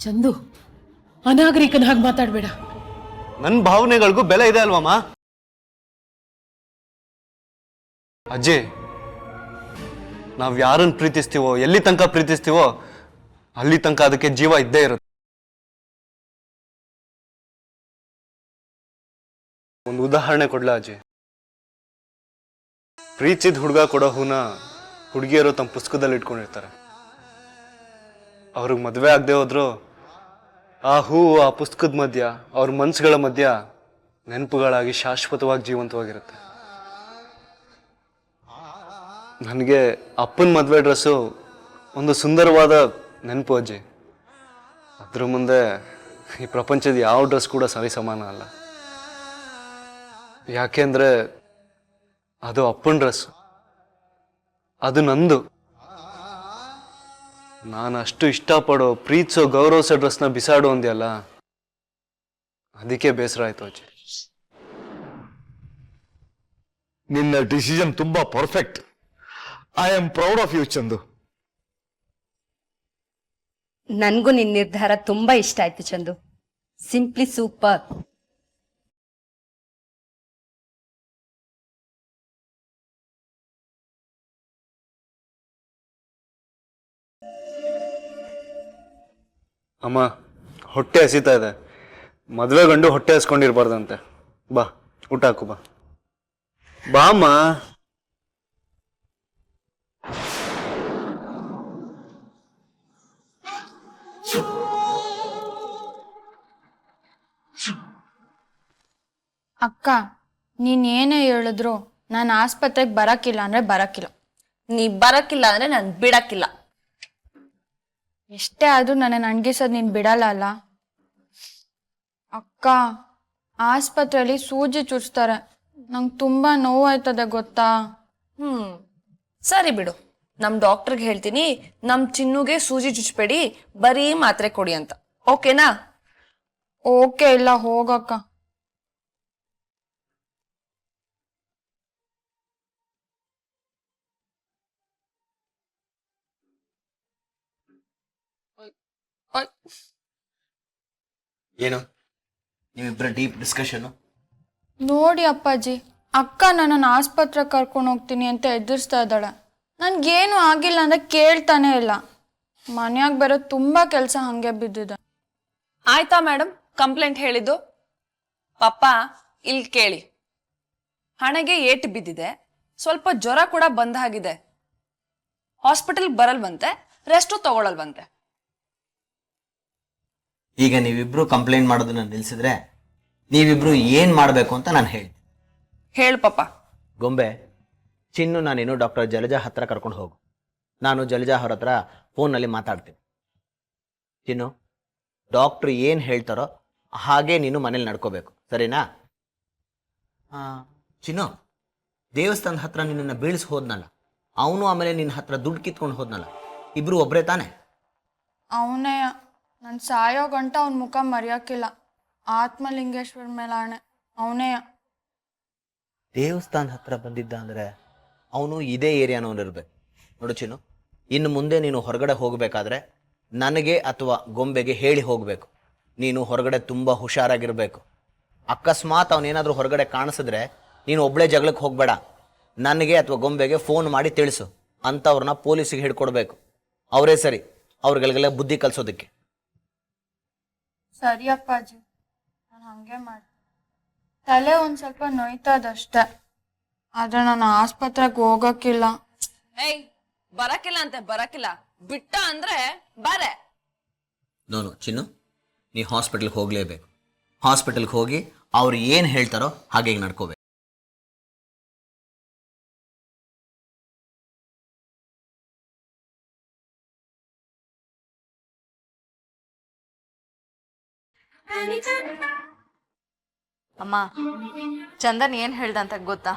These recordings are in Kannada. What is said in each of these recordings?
ಚಂದು, ಅನಾಗರಿಕನ ಹಾಗೆ ಮಾತಾಡ್ಬೇಡ. ನನ್ನ ಭಾವನೆಗಳಿಗೂ ಬೆಲೆ ಇದೆ ಅಲ್ವಮ್ಮ? ಅಜ್ಜಿ, ನಾವ್ ಯಾರನ್ನ ಪ್ರೀತಿಸ್ತೀವೋ, ಎಲ್ಲಿ ತನಕ ಪ್ರೀತಿಸ್ತೀವೋ ಅಲ್ಲಿ ತನಕ ಅದಕ್ಕೆ ಜೀವ ಇದ್ದೇ ಇರುತ್ತೆ. ಒಂದು ಉದಾಹರಣೆ ಕೊಡ್ಲಾ ಅಜ್ಜಿ? ಪ್ರೀತಿಸಿದ ಹುಡುಗ ಕೊಡೋ ಹೂನ ಹುಡುಗಿಯರು ತಮ್ಮ ಪುಸ್ತಕದಲ್ಲಿ ಇಟ್ಕೊಂಡಿರ್ತಾರೆ. ಅವ್ರಿಗೆ ಮದುವೆ ಆಗದೆ ಹೋದ್ರು ಆ ಹೂವು ಆ ಪುಸ್ತಕದ ಮಧ್ಯ, ಅವ್ರ ಮನ್ಸುಗಳ ಮಧ್ಯ ನೆನಪುಗಳಾಗಿ ಶಾಶ್ವತವಾಗಿ ಜೀವಂತವಾಗಿರುತ್ತೆ. ನನಗೆ ಅಪ್ಪನ ಮದುವೆ ಡ್ರೆಸ್ಸು ಒಂದು ಸುಂದರವಾದ ನೆನಪು ಅಜ್ಜಿ. ಅದ್ರ ಮುಂದೆ ಈ ಪ್ರಪಂಚದ ಯಾವ ಡ್ರೆಸ್ ಕೂಡ ಸರಿ ಸಮಾನ ಅಲ್ಲ. ಯಾಕೆಂದ್ರೆ ಅದು ಅಪ್ಪನ ಡ್ರೆಸ್, ಅದು ನಂದು. ನಾನು ಅಷ್ಟು ಇಷ್ಟಪಡೋ, ಪ್ರೀತಿಸೋ, ಗೌರವಿಸೋ ಡ್ರೆಸ್ನ ಬಿಸಾಡು ಅಂದ್ಯಲ್ಲ, ಅದಕ್ಕೆ ಬೇಸರ ಆಯ್ತು ಅಜ್ಜಿ. ನಿನ್ನ ಡಿಸಿಷನ್ ತುಂಬಾ perfect. I am proud of you Chandu. ನನ್ಗೂ ನಿನ್ ನಿರ್ಧಾರ ತುಂಬಾ ಇಷ್ಟ ಆಯ್ತು ಚಂದು. Simply super. ಅಮ್ಮ, ಹೊಟ್ಟೆ ಹಸಿತಾ ಇದೆ. ಮದುವೆ ಗಂಡು ಹೊಟ್ಟೆ ಹಸ್ಕೊಂಡಿರ್ಬಾರ್ದಂತೆ. ಬಾ, ಊಟ ಹಾಕು. ಬಾ ಬಾ ಅಮ್ಮ. ಅಕ್ಕ, ನೀನ್ ಏನೇ ಹೇಳಿದ್ರು ನಾನು ಆಸ್ಪತ್ರೆಗೆ ಬರಕ್ಕಿಲ್ಲ ಅಂದ್ರೆ ಬರಕ್ಕಿಲ್ಲ. ನೀ ಬರಕ್ಕಿಲ್ಲ ಅಂದ್ರೆ ನಾನು ಬಿಡಕ್ಕಿಲ್ಲ. ಎಷ್ಟೇ ಆದ್ರೂ ನನ್ನ ಅಣ್ಗಿಸೋದ್ ನೀನ್ ಬಿಡಲ್ಲ ಅಲ್ಲ ಅಕ್ಕ. ಆಸ್ಪತ್ರೆಯಲ್ಲಿ ಸೂಜಿ ಚುಚ್ತಾರೆ, ನಂಗೆ ತುಂಬಾ ನೋವಾಯ್ತದೆ ಗೊತ್ತಾ. ಸರಿ ಬಿಡು, ನಮ್ ಡಾಕ್ಟರ್ಗೆ ಹೇಳ್ತೀನಿ ನಮ್ ಚಿನ್ನುಗೆ ಸೂಜಿ ಚುಚ್ಬೇಡಿ, ಬರೀ ಮಾತ್ರೆ ಕೊಡಿ ಅಂತ. ಓಕೆನಾ? ಓಕೆ, ಇಲ್ಲ ಹೋಗಕ್ಕ. ಏನು ನೀವಿಬ್ಬರ ಡೀಪ್ ಡಿಸ್ಕಷನ್? ನೋಡಿ ಅಪ್ಪಾಜಿ, ಅಕ್ಕ ನನ್ನನ್ನು ಆಸ್ಪತ್ರೆಗೆ ಕರ್ಕೊಂಡು ಹೋಗ್ತೀನಿ ಅಂತ ಎದುರಿಸ್ತಾ ಇದ್ದಾಳೆ. ನನ್ಗೇನು ಆಗಿಲ್ಲ ಅಂದ್ರೆ ಕೇಳ್ತಾನೆ ಇಲ್ಲ. ಮನ್ಯಾಗ ಬೇರೆ ತುಂಬಾ ಕೆಲಸ ಹಂಗೆ ಬಿದ್ದಿದೆ. ಆಯ್ತಾ ಮೇಡಮ್ ಕಂಪ್ಲೇಂಟ್ ಹೇಳಿದ್ದು? ಪಪ್ಪ ಇಲ್ಲಿ ಕೇಳಿ, ಹಣೆಗೆ ಏಟು ಬಿದ್ದಿದೆ, ಸ್ವಲ್ಪ ಜ್ವರ ಕೂಡ ಬಂದ ಹಾಗಿದೆ. ಹಾಸ್ಪಿಟಲ್ ಬರಲ್ವಂತೆ, ರೆಸ್ಟು ತಗೊಳಲ್ವಂತೆ. ಈಗ ನೀವಿಬ್ರು ಕಂಪ್ಲೇಂಟ್ ಮಾಡೋದನ್ನ ನಿಲ್ಸಿದ್ರೆ ನೀವಿಬ್ರು ಏನ್ ಮಾಡಬೇಕು ಅಂತ ನಾನು ಹೇಳ್ತೀನಿ. ಹೇಳು ಪಪ್ಪ. ಗೊಂಬೆ, ಚಿನ್ನು ನಾನೇನು ಡಾಕ್ಟರ್ ಜಲಜಾ ಹತ್ರ ಕರ್ಕೊಂಡು ಹೋಗು. ನಾನು ಜಲಜಾ ಅವ್ರ ಹತ್ರ ಫೋನ್ನಲ್ಲಿ ಮಾತಾಡ್ತೀನಿ. ಚಿನ್ನು, ಡಾಕ್ಟ್ರು ಏನು ಹೇಳ್ತಾರೋ ಹಾಗೆ ನೀನು ಮನೇಲಿ ನಡ್ಕೋಬೇಕು, ಸರಿನಾ? ಚಿನ್ನು, ದೇವಸ್ಥಾನದ ಹತ್ರ ನಿನ್ನನ್ನು ಬೀಳಿಸಿ ಹೋದ್ನಲ್ಲ ಅವನು, ಆಮೇಲೆ ನಿನ್ನ ಹತ್ರ ದುಡ್ಡು ಕಿತ್ಕೊಂಡು ಹೋದ್ನಲ್ಲ, ಇಬ್ರು ಒಬ್ಬರೇ ತಾನೆ? ಅವನೇ. ನಾನು ಸಾಯೋ ಗಂಟ ಅವನ ಮುಖ ಮರೆಯೋಕ್ಕಿಲ್ಲ. ಆತ್ಮಲಿಂಗೇಶ್ವರ ಮೇಲೆ ಆಣೆ, ಅವನೇ. ದೇವಸ್ಥಾನದ ಹತ್ರ ಬಂದಿದ್ದ ಅಂದರೆ ಅವನು ಇದೇ ಏರಿಯಾನವನಿರ್ಬೇಕು. ನೋಡು ಚಿನ್ನು, ಇನ್ನು ಮುಂದೆ ನೀನು ಹೊರಗಡೆ ಹೋಗಬೇಕಾದ್ರೆ ನನಗೆ ಅಥವಾ ಗೊಂಬೆಗೆ ಹೇಳಿ ಹೋಗಬೇಕು. ನೀನು ಹೊರಗಡೆ ತುಂಬ ಹುಷಾರಾಗಿರಬೇಕು. ಅಕಸ್ಮಾತ್ ಅವನೇನಾದರೂ ಹೊರಗಡೆ ಕಾಣಿಸಿದ್ರೆ ನೀನು ಒಬ್ಬಳೇ ಜಗಳಕ್ಕೆ ಹೋಗಬೇಡ. ನನಗೆ ಅಥವಾ ಗೊಂಬೆಗೆ ಫೋನ್ ಮಾಡಿ ತಿಳಿಸು. ಅಂಥವ್ರನ್ನ ಪೊಲೀಸಿಗೆ ಹಿಡ್ಕೊಡ್ಬೇಕು. ಅವರೇ ಸರಿ ಅವ್ರಿಗೆಲ್ಲ ಬುದ್ಧಿ ಕಲಿಸೋದಕ್ಕೆ. ಸರಿ ಅಪ್ಪಾಜಿ, ನಾನು ಹಂಗೆ ಮಾಡಿ. ತಲೆ ಒಂದು ಸ್ವಲ್ಪ ನೋಯ್ತದಷ್ಟೆ, ಆದ್ರೆ ನಾನು ಆಸ್ಪತ್ರೆಗೆ ಹೋಗಕ್ಕಿಲ್ಲ. ಏಯ್, ಬರಕ್ಕಿಲ್ಲ ಅಂತೆ, ಬರಕ್ಕಿಲ್ಲ. ಬಿಟ್ಟ ಅಂದ್ರೆ ಬಾರೆ. ನೋನು ಚಿನ್ನು, ನೀ ಹಾಸ್ಪಿಟಲ್ಗೆ ಹೋಗಲೇಬೇಕು. ಹಾಸ್ಪಿಟಲ್ಗೆ ಹೋಗಿ ಅವ್ರು ಏನು ಹೇಳ್ತಾರೋ ಹಾಗೆ ನಡ್ಕೋಬೇಕು. ಅಮ್ಮ, ಚಂದನ್ ಏನ್ ಹೇಳ್ದಂತ ಗೊತ್ತಾ?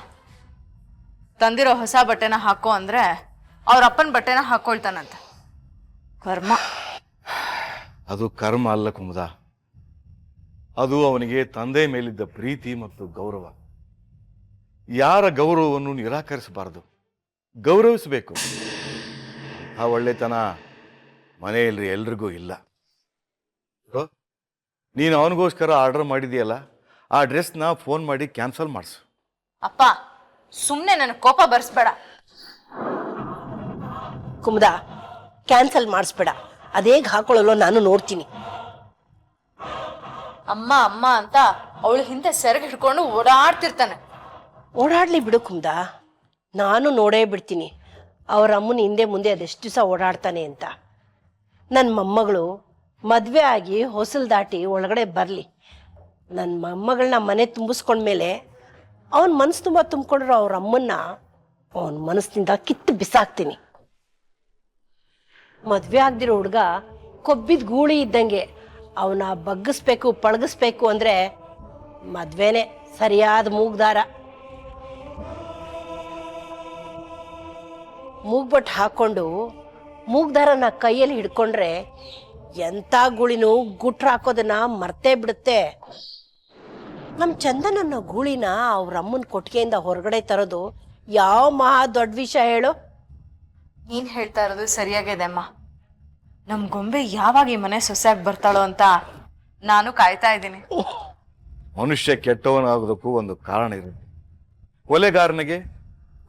ತಂದಿರೋ ಹೊಸ ಬಟ್ಟೆನ ಹಾಕೋ ಅಂದ್ರೆ ಅವ್ರ ಅಪ್ಪನ ಬಟ್ಟೆನ ಹಾಕೊಳ್ತಾನಂತ. ಕರ್ಮ. ಅದು ಕರ್ಮ ಅಲ್ಲ ಕುಮುದ, ಅದು ಅವನಿಗೆ ತಂದೆ ಮೇಲಿದ್ದ ಪ್ರೀತಿ ಮತ್ತು ಗೌರವ. ಯಾರ ಗೌರವವನ್ನು ನಿರಾಕರಿಸಬಾರದು. ಗೌರವಿಸಬೇಕು. ಆ ಒಳ್ಳೆತನ ಮನೆಯಲ್ಲಿ ಎಲ್ರಿಗೂ ಇಲ್ಲ. ನೀನು ಅವನಿಗೋಸ್ಕರ ಆರ್ಡರ್ ಮಾಡಿದೆಯಲ್ಲ, ಆ ಡ್ರೆಸ್ನ ಫೋನ್ ಮಾಡಿ ಕ್ಯಾನ್ಸಲ್ ಮಾಡಿಸು. ಅಪ್ಪ ಸುಮ್ಮನೆ ನನಗೆ ಕೋಪ ಬರ್ಸ್ಬೇಡ. ಕುಮುದ, ಕ್ಯಾನ್ಸಲ್ ಮಾಡಿಸ್ಬೇಡ. ಅದೇಗ್ ಹಾಕೊಳ್ಳಲ್ಲೋ ನಾನು ನೋಡ್ತೀನಿ. ಅಮ್ಮ ಅಮ್ಮ ಅಂತ ಅವಳು ಹಿಂದೆ ಸೆರಗ್ ಹಿಡ್ಕೊಂಡು ಓಡಾಡ್ತಿರ್ತಾನೆ. ಓಡಾಡ್ಲಿ ಬಿಡು ಕುಮುದ, ನಾನು ನೋಡೇ ಬಿಡ್ತೀನಿ ಅವ್ರ ಅಮ್ಮನ ಹಿಂದೆ ಮುಂದೆ ಅದೆಷ್ಟು ದಿವಸ ಓಡಾಡ್ತಾನೆ ಅಂತ. ನನ್ನ ಮೊಮ್ಮಗಳು ಮದುವೆ ಆಗಿ ಹೊಸಲು ದಾಟಿ ಒಳಗಡೆ ಬರಲಿ. ನನ್ನ ಮೊಮ್ಮಗಳನ್ನ ಮನೆ ತುಂಬಿಸ್ಕೊಂಡ್ಮೇಲೆ ಅವನ ಮನಸ್ಸು ತುಂಬ ತುಂಬಿಕೊಂಡ್ರು ಅವ್ರ ಅಮ್ಮನ್ನ ಅವನ ಮನಸ್ಸಿನಿಂದ ಕಿತ್ತು ಬಿಸಾಕ್ತೀನಿ. ಮದುವೆ ಆಗದಿರೋ ಹುಡುಗ ಕೊಬ್ಬಿದ ಗೂಳಿ ಇದ್ದಂಗೆ. ಅವನ ಬಗ್ಗಿಸ್ಬೇಕು ಪಳಗಿಸ್ಬೇಕು ಅಂದರೆ ಮದುವೆನೇ ಸರಿಯಾದ ಮೂಗ್ದಾರ. ಮೂಗ್ಬಟ್ಟು ಹಾಕ್ಕೊಂಡು ಮೂಗ್ದಾರನ ಕೈಯಲ್ಲಿ ಹಿಡ್ಕೊಂಡ್ರೆ ಎಂಥ ಗೂಳಿನೂ ಗುಟ್ರ ಹಾಕೋದನ್ನ ಮರ್ತೇ ಬಿಡುತ್ತೆ. ನಮ್ಮ ಚಂದನ್ ಅನ್ನೋ ಗೂಳಿನ ಅವ್ರ ಅಮ್ಮನ ಕೊಟ್ಟಿಗೆಯಿಂದ ಹೊರಗಡೆ ತರೋದು ಯಾವ ಮಹಾ ದೊಡ್ಡ ವಿಷಯ ಹೇಳು. ನೀನ್ ಹೇಳ್ತಾ ಇರೋದು ಸರಿಯಾಗಿದೆ ಅಮ್ಮ. ನಮ್ ಗೊಂಬೆ ಯಾವಾಗ ಈ ಮನೆ ಸೊಸೆಯಾಗಿ ಬರ್ತಾಳೋ ಅಂತ ನಾನು ಕಾಯ್ತಾ ಇದ್ದೀನಿ. ಮನುಷ್ಯ ಕೆಟ್ಟವನಾಗೋದಕ್ಕೂ ಒಂದು ಕಾರಣ ಇರುತ್ತೆ. ಕೊಲೆಗಾರನಿಗೆ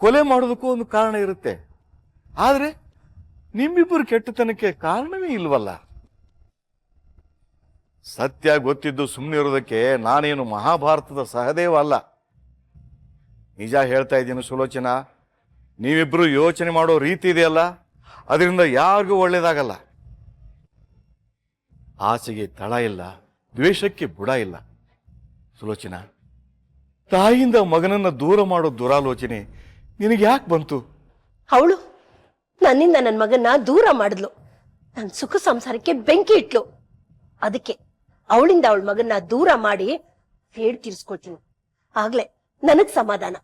ಕೊಲೆ ಮಾಡೋದಕ್ಕೂ ಒಂದು ಕಾರಣ ಇರುತ್ತೆ. ಆದ್ರೆ ನಿಮ್ಮಿಬ್ಬರು ಕೆಟ್ಟತನಕ್ಕೆ ಕಾರಣವೇ ಇಲ್ವಲ್ಲ. ಸತ್ಯ ಗೊತ್ತಿದ್ದು ಸುಮ್ಮನೆ ಇರೋದಕ್ಕೆ ನಾನೇನು ಮಹಾಭಾರತದ ಸಹದೇವ ಅಲ್ಲ. ನಿಜ ಹೇಳ್ತಾ ಇದ್ದೀನಿ ಸುಲೋಚನಾ, ನೀವಿಬ್ರು ಯೋಚನೆ ಮಾಡೋ ರೀತಿ ಇದೆಯಲ್ಲ, ಅದರಿಂದ ಯಾರಿಗೂ ಒಳ್ಳೇದಾಗಲ್ಲ. ಆಸೆಗೆ ತಳ ಇಲ್ಲ, ದ್ವೇಷಕ್ಕೆ ಬುಡ ಇಲ್ಲ. ಸುಲೋಚನಾ, ತಾಯಿಯಿಂದ ಮಗನನ್ನ ದೂರ ಮಾಡೋ ದುರಾಲೋಚನೆ ನಿನಗೆ ಯಾಕೆ ಬಂತು? ಅವಳು ನನ್ನಿಂದ ನನ್ನ ಮಗನ್ನ ದೂರ ಮಾಡಿದ್ಲು, ನನ್ನ ಸುಖ ಸಂಸಾರಕ್ಕೆ ಬೆಂಕಿ ಇಟ್ಲು. ಅದಕ್ಕೆ ಅವಳಿಂದ ಅವಳ ಮಗನ್ನ ದೂರ ಮಾಡಿ ಹೇಳಿ ತೀರಿಸ್ಕೊಳ್ತೀನಿ. ಆಗ್ಲೇ ನನಗ್ ಸಮಾಧಾನ.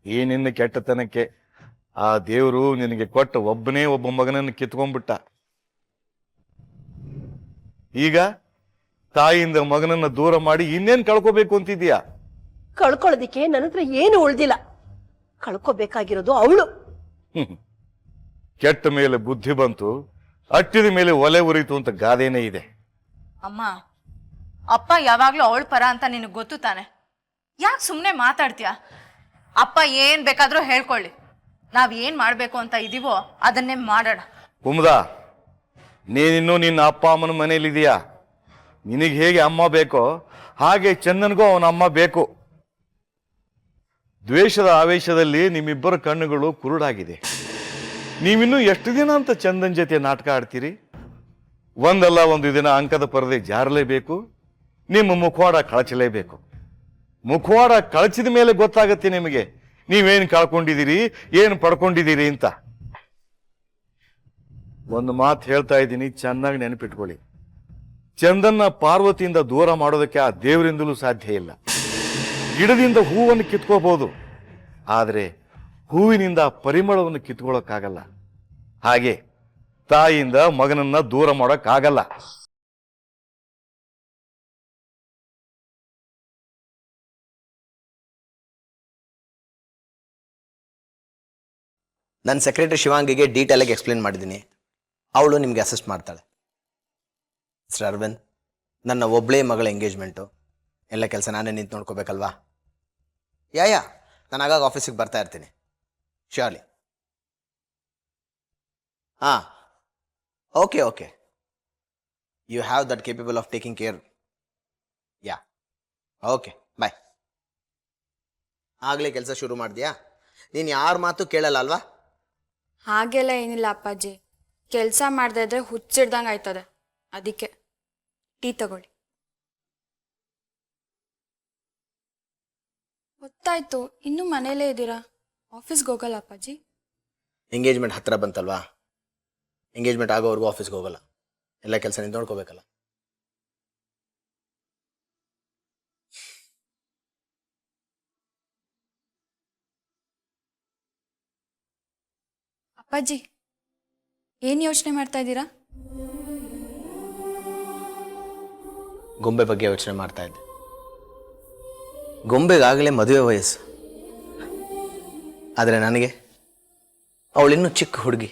ಈ ನಿನ್ನ ಕೆಟ್ಟತನಕ್ಕೆ ಆ ದೇವರು ನಿನಗೆ ಕೊಟ್ಟ ಒಬ್ಬನೇ ಒಬ್ಬ ಮಗನನ್ನು ಕಿತ್ಕೊಂಡ್ಬಿಟ್ಟ. ಈಗ ತಾಯಿಯಿಂದ ಮಗನನ್ನ ದೂರ ಮಾಡಿ ಇನ್ನೇನ್ ಕಳ್ಕೋಬೇಕು ಅಂತಿದ್ಯಾ? ಕಳ್ಕೊಳ್ಳೋದಿಕ್ಕೆ ನನ್ನ ಹತ್ರ ಏನು ಉಳ್ದಿಲ್ಲ. ಕಳ್ಕೋಬೇಕಾಗಿರೋದು ಅವಳು. ಕೆಟ್ಟ ಮೇಲೆ ಬುದ್ಧಿ ಬಂತು, ಅಟ್ಟಿದ ಮೇಲೆ ಒಲೆ ಉರಿತು ಅಂತ ಗಾದೆನೇ ಇದೆ. ಅಮ್ಮ, ಅಪ್ಪ ಯಾವಾಗ್ಲೂ ಅವಳ ಪರ ಅಂತ ನಿನಗೆ ಗೊತ್ತು ತಾನೆ. ಯಾಕೆ ಸುಮ್ಮನೆ ಮಾತಾಡ್ತೀಯ? ಅಪ್ಪ ಏನ್ ಬೇಕಾದ್ರೂ ಹೇಳ್ಕೊಳ್ಳಿ, ನಾವ್ ಏನ್ ಮಾಡ್ಬೇಕು ಅಂತ ಇದೀವೋ ಅದನ್ನೇ ಮಾಡೋಣ. ಕುಮುದ, ನೀನಿನ್ನೂ ನಿನ್ನ ಅಪ್ಪ ಅಮ್ಮನ ಮನೇಲಿದೀಯಾ. ನಿನಗೆ ಹೇಗೆ ಅಮ್ಮ ಬೇಕೋ ಹಾಗೆ ಚಂದನ್ಗೂ ಅವನ ಅಮ್ಮ ಬೇಕು. ದ್ವೇಷದ ಆವೇಶದಲ್ಲಿ ನಿಮ್ಮಿಬ್ಬರ ಕಣ್ಣುಗಳು ಕುರುಡಾಗಿದೆ. ನೀವಿನ್ನೂ ಎಷ್ಟು ದಿನ ಅಂತ ಚಂದನ್ ಜೊತೆ ನಾಟಕ ಆಡ್ತೀರಿ? ಒಂದಲ್ಲ ಒಂದು ದಿನ ಅಂಕದ ಪರದೆ ಜಾರಲೇಬೇಕು, ನಿಮ್ಮ ಮುಖವಾಡ ಕಳಚಲೇಬೇಕು. ಮುಖವಾಡ ಕಳಚಿದ ಮೇಲೆ ಗೊತ್ತಾಗತ್ತೆ ನಿಮಗೆ ನೀವೇನು ಕಳ್ಕೊಂಡಿದ್ದೀರಿ, ಏನು ಪಡ್ಕೊಂಡಿದ್ದೀರಿ ಅಂತ. ಒಂದು ಮಾತು ಹೇಳ್ತಾ ಇದ್ದೀನಿ, ಚೆನ್ನಾಗಿ ನೆನಪಿಟ್ಕೊಳ್ಳಿ. ಚಂದನ್ನ ಪಾರ್ವತಿಯಿಂದ ದೂರ ಮಾಡೋದಕ್ಕೆ ಆ ದೇವರಿಂದಲೂ ಸಾಧ್ಯ ಇಲ್ಲ. ಗಿಡದಿಂದ ಹೂವನ್ನು ಕಿತ್ಕೋಬಹುದು, ಆದರೆ ಹೂವಿನಿಂದ ಪರಿಮಳವನ್ನು ಕಿತ್ಕೊಳ್ಳೋಕ್ಕಾಗಲ್ಲ. ಹಾಗೆ ತಾಯಿಯಿಂದ ಮಗನನ್ನ ದೂರ ಮಾಡೋಕ್ಕಾಗಲ್ಲ. ನನ್ನ ಸೆಕ್ರೆಟರಿ ಶಿವಾಂಗಿಗೆ ಡೀಟೇಲ್ ಆಗಿ ಎಕ್ಸ್ಪ್ಲೇನ್ ಮಾಡಿದ್ದೀನಿ. ಅವಳು ನಿಮಗೆ ಅಸಿಸ್ಟ್ ಮಾಡ್ತಾಳೆ. ಸರ್ ಅರವಿಂದ್, ನನ್ನ ಒಬ್ಬಳೇ ಮಗಳ ಎಂಗೇಜ್ಮೆಂಟು, ಎಲ್ಲ ಕೆಲಸ ನಾನೇ ನಿಂತು ನೋಡ್ಕೋಬೇಕಲ್ವಾ? ಯಾ ನಾನು ಆಗಾಗ ಆಫೀಸಿಗೆ ಬರ್ತಾ ಇರ್ತೀನಿ. ಶ್ಯೂರ್ಲಿ. ಹಾಂ, okay. You have that capable of taking care. Yeah, okay, bye. ಆಗಲೇ ಕೆಲಸ ಶುರು ಮಾಡಿದ್ಯಾ? ನೀನು ಯಾರ ಮಾತು ಕೇಳಲ್ಲ ಅಲ್ವಾ? ಹಾಗೆಲ್ಲ ಏನಿಲ್ಲ ಅಪ್ಪಾಜಿ, ಕೆಲಸ ಮಾಡದೇ ಇದ್ರೆ ಹುಚ್ಚಿಡ್ದಂಗೆ ಆಯ್ತದೆ. ಅದಕ್ಕೆ ಟೀ ತಗೊಳ್ಳಿ. ಗೊತ್ತಾಯ್ತು, ಇನ್ನೂ ಮನೇಲೇ ಇದ್ದೀರಾ, ಆಫೀಸ್ಗೆ ಹೋಗಲ್ಲ ಅಪ್ಪಾಜಿ? ಎಂಗೇಜ್ಮೆಂಟ್ ಹತ್ತಿರ ಬಂತಲ್ವಾ, ಎಂಗೇಜ್ಮೆಂಟ್ ಆಗೋವರೆಗೂ ಆಫೀಸ್ಗೆ ಹೋಗಲ್ಲ. ಎಲ್ಲ ಕೆಲಸ ನಿಂತು ನೋಡ್ಕೋಬೇಕಲ್ಲ. ಅಪ್ಪಾಜಿ, ಏನು ಯೋಚನೆ ಮಾಡ್ತಾ ಇದ್ದೀರಾ? ಗೊಂಬೆ ಬಗ್ಗೆ ಯೋಚನೆ ಮಾಡ್ತಾ ಇದ್ದೆ. ಗೊಂಬೆಗಾಗಲೇ ಮದುವೆ ವಯಸ್ಸು. ಆದರೆ ನನಗೆ ಅವಳಿನ್ನೂ ಚಿಕ್ಕ ಹುಡುಗಿ.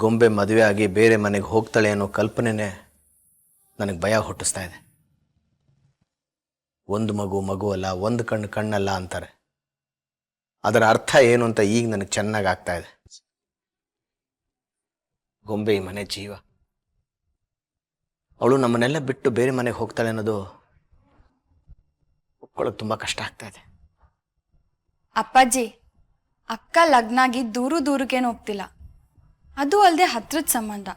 ಗೊಂಬೆ ಮದುವೆ ಆಗಿ ಬೇರೆ ಮನೆಗೆ ಹೋಗ್ತಾಳೆ ಅನ್ನೋ ಕಲ್ಪನೆನೇ ನನಗೆ ಭಯ ಹುಟ್ಟಿಸ್ತಾ ಇದೆ. ಒಂದು ಮಗು ಅಲ್ಲ, ಒಂದು ಕಣ್ಣಲ್ಲ ಅಂತಾರೆ. ಅದರ ಅರ್ಥ ಏನು ಅಂತ ಈಗ ನನಗೆ ಚೆನ್ನಾಗಿ ಆಗ್ತಾ ಇದೆ. ಗೊಂಬೆ ಈ ಮನೆ ಜೀವ. ಅವಳು ನಮ್ಮನ್ನೆಲ್ಲ ಬಿಟ್ಟು ಬೇರೆ ಮನೆಗೆ ಹೋಗ್ತಾಳೆ ಅನ್ನೋದು ಒಪ್ಕೊಳ್ಳೋಕೆ ತುಂಬ ಕಷ್ಟ ಆಗ್ತಾ ಇದೆ. ಅಪ್ಪಾಜಿ, ಅಕ್ಕ ಲಗ್ನಾಗಿ ದೂರಕ್ಕೇನು ಹೋಗ್ತಿಲ್ಲ. ಅದು ಅಲ್ಲದೆ ಹತ್ರದ ಸಂಬಂಧ.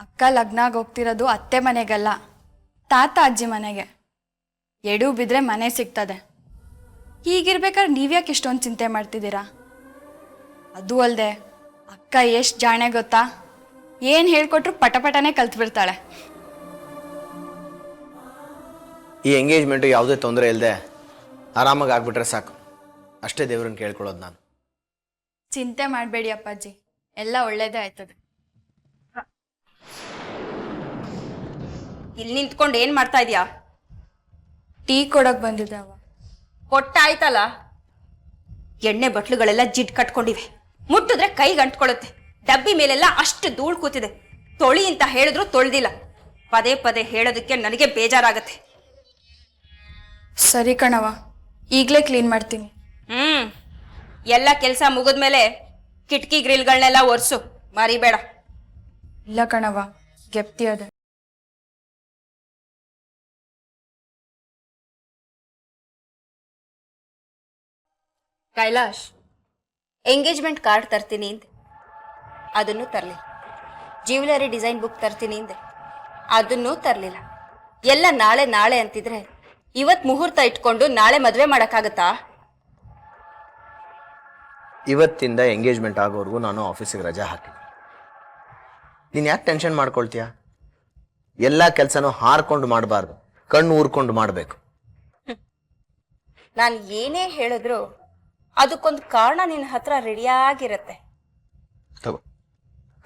ಅಕ್ಕ ಲಗ್ನಾಗಿ ಹೋಗ್ತಿರೋದು ಅತ್ತೆ ಮನೆಗಲ್ಲ, ತಾತ ಅಜ್ಜಿ ಮನೆಗೆ. ಎಡು ಬಿದ್ರೆ ಮನೆ ಸಿಗ್ತದೆ. ಹೀಗಿರ್ಬೇಕಾದ್ರೆ ನೀವ್ಯಾಕೆ ಇಷ್ಟೊಂದು ಚಿಂತೆ ಮಾಡ್ತಿದ್ದೀರಾ? ಅದು ಅಲ್ಲದೆ ಅಕ್ಕ ಎಷ್ಟು ಜಾಣೆ ಗೊತ್ತಾ? ಏನು ಹೇಳ್ಕೊಟ್ರು ಪಟಪಟನೆ ಕಲ್ತ್ಬಿಡ್ತಾಳೆ. ಈ ಎಂಗೇಜ್ಮೆಂಟು ಯಾವುದೇ ತೊಂದರೆ ಇಲ್ಲದೆ ಆರಾಮಾಗಿ ಆಗ್ಬಿಟ್ರೆ ಸಾಕು. ಅಷ್ಟೇ ದೇವ್ರನ್ನ ಕೇಳ್ಕೊಳ್ಳೋದು ನಾನು. ಚಿಂತೆ ಮಾಡಬೇಡಿ ಅಪ್ಪಾಜಿ, ಎಲ್ಲ ಒಳ್ಳೇದೇ ಆಯ್ತದೆ. ಇಲ್ಲಿ ನಿಂತ್ಕೊಂಡು ಏನ್ ಮಾಡ್ತಾ ಇದೀಯಾ? ಟೀ ಕೊಡೋಕೆ ಬಂದಿದ್ದೆ ಅವ್ವ. ಕೊಟ್ಟಾಯ್ತಲ್ಲ. ಎಣ್ಣೆ ಬಟ್ಲುಗಳೆಲ್ಲ ಜಿಡ್ ಕಟ್ಕೊಂಡಿವೆ, ಮುಟ್ಟಿದ್ರೆ ಕೈಗೆ ಅಂಟ್ಕೊಳ್ಳುತ್ತೆ. ಡಬ್ಬಿ ಮೇಲೆಲ್ಲ ಅಷ್ಟು ಧೂಳು ಕೂತಿದೆ. ತೊಳಿ ಅಂತ ಹೇಳಿದ್ರು ತೊಳ್ದಿಲ್ಲ. ಪದೇ ಪದೇ ಹೇಳೋದಕ್ಕೆ ನನಗೆ ಬೇಜಾರಾಗತ್ತೆ. ಸರಿ ಕಣವ, ಈಗಲೇ ಕ್ಲೀನ್ ಮಾಡ್ತೀನಿ. ಎಲ್ಲ ಕೆಲಸ ಮುಗಿದ್ಮೇಲೆ ಕಿಟಕಿ ಗ್ರಿಲ್ಗಳನ್ನೆಲ್ಲ ಒರೆಸು, ಮರಿಬೇಡ. ಇಲ್ಲ ಕಣವ, ಗೆಪ್ತಿ ಅದೆ. ಕೈಲಾಶ್, ಎಂಗೇಜ್ಮೆಂಟ್ ಕಾರ್ಡ್ ತರ್ತೀನಿ ಅಂದೆ, ಅದನ್ನು ತರಲಿಲ್ಲ. ಜ್ಯುವೆಲರಿ ಡಿಸೈನ್ ಬುಕ್ ತರ್ತೀನಿ ಅಂದೆ, ಅದನ್ನೂ ತರಲಿಲ್ಲ. ಎಲ್ಲ ನಾಳೆ ನಾಳೆ ಅಂತಿದ್ರೆ ಇವತ್ತು ಮುಹೂರ್ತ ಇಟ್ಕೊಂಡು ನಾಳೆ ಮದುವೆ ಮಾಡೋಕ್ಕಾಗತ್ತಾ? ಇವತ್ತಿಂದ ಎಂಗೇಜ್ಮೆಂಟ್ ಆಗೋವರೆಗೂ ನಾನು ಆಫೀಸಿಗೆ ರಜಾ ಹಾಕಿದ್ದೆ. ನೀನು ಯಾಕೆ ಟೆನ್ಷನ್ ಮಾಡ್ಕೊಳ್ತೀಯ? ಎಲ್ಲ ಕೆಲಸನೂ ಹಾರ್ಕೊಂಡು ಮಾಡಬಾರ್ದು, ಕಣ್ಣು ಊರ್ಕೊಂಡು ಮಾಡಬೇಕು. ನಾನು ಏನೇ ಹೇಳಿದ್ರು ಅದಕ್ಕೊಂದು ಕಾರಣ ನಿನ್ನ ಹತ್ರ ರೆಡಿಯಾಗಿರತ್ತೆ. ತಗೋ,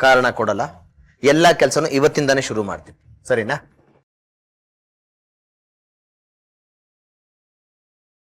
ಕಾರಣ ಕೊಡಲ್ಲ, ಎಲ್ಲ ಕೆಲಸನೂ ಇವತ್ತಿಂದಾನೇ ಶುರು ಮಾಡ್ತೀನಿ, ಸರಿನಾ?